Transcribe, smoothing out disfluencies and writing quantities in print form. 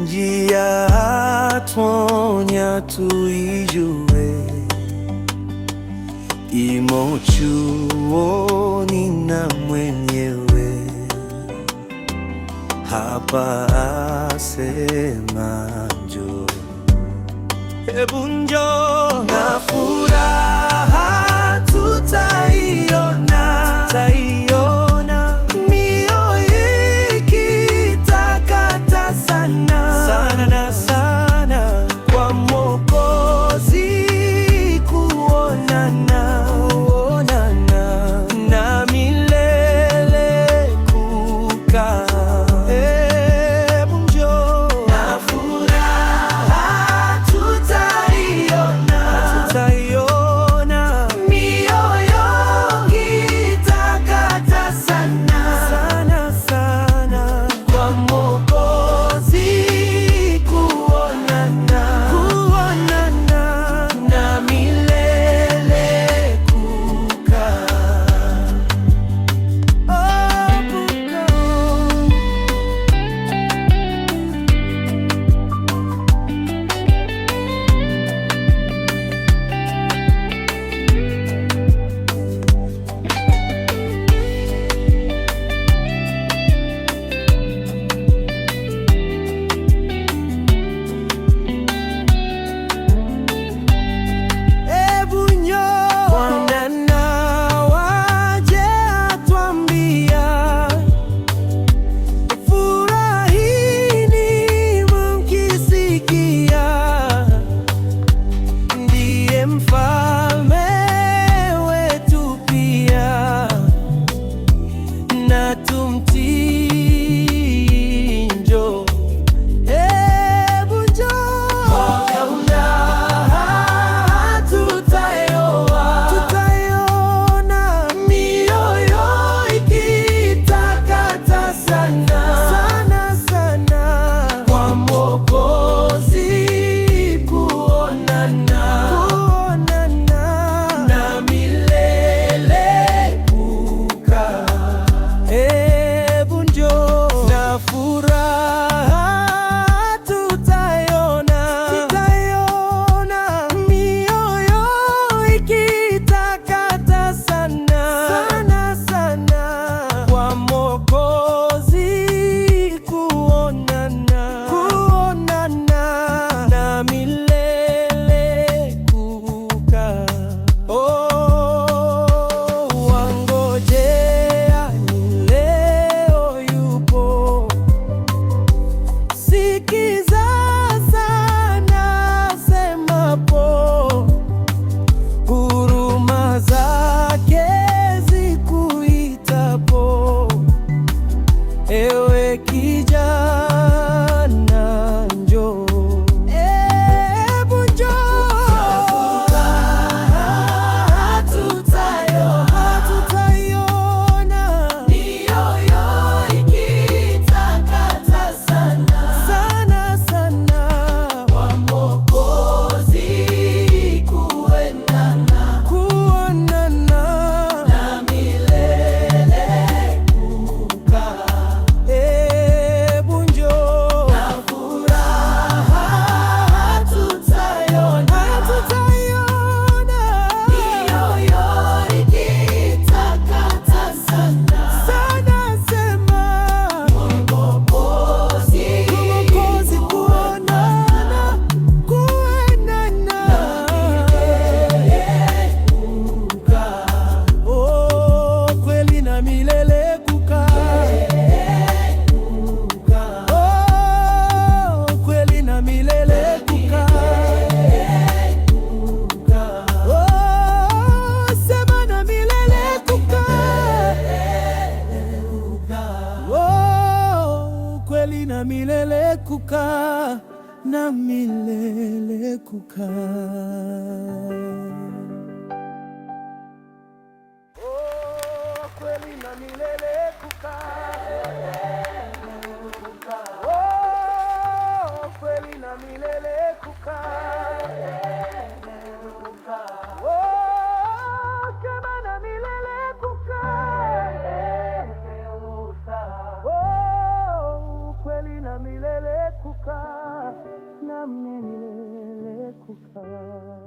njia twonya tuijue, imo chuoni na mwenyewe hapa asema njoo. Hebu njoo, na furaha tutaiona, tutaiona, mioyo ikitakata sana sana na sana, kwa Mwokozi kuonana, kuonana na milele kukaa. Hebu njoo, na furaha tutaiona, tutaiona, mioyo itakata sana sana sana, kwa Mwokozi kuonana, kuonana na milele kukaa. Hebu njoo, Bwana na waje atwambia, furahini mkisikia, ndiye mfalme wetu pia, na tumtii. Njoo, hebu njoo, tutaiona, mioyo ikitakata sana sana sana, kwa Mwokozi kuonana, kuonana na milele kukaa. Hebu njoo, na furaha tutaiona, tutaiona, mioyo ikitakata sana sana sana, kwa Mwokozi kuonana, kuonana na milele kukaa. Wangojea ni leo yupo, sikiza sana semapo, huruma zake zikuitapo, ewe kijana njoo. Hebu njoo, tutaiona, mioyo ikitakata sana sana sana, kwa Mwokozi kuonana, kuonana na milele kukaa. Hebu njoo, na furaha tutaiona, tutaiona, mioyo ikitakata sana sana sema, Mwokozi kuonana, kuonana kweli na milele kukaa. Kweli na milele kukaa. Sema na milele kukaa. Kweli na milele kukaa, na milele kukaa. Kweli na milele kukaa. Kweli na milele kukaa. Sema na milele kukaa. Kweli na milele kukaa, na milele kukaa.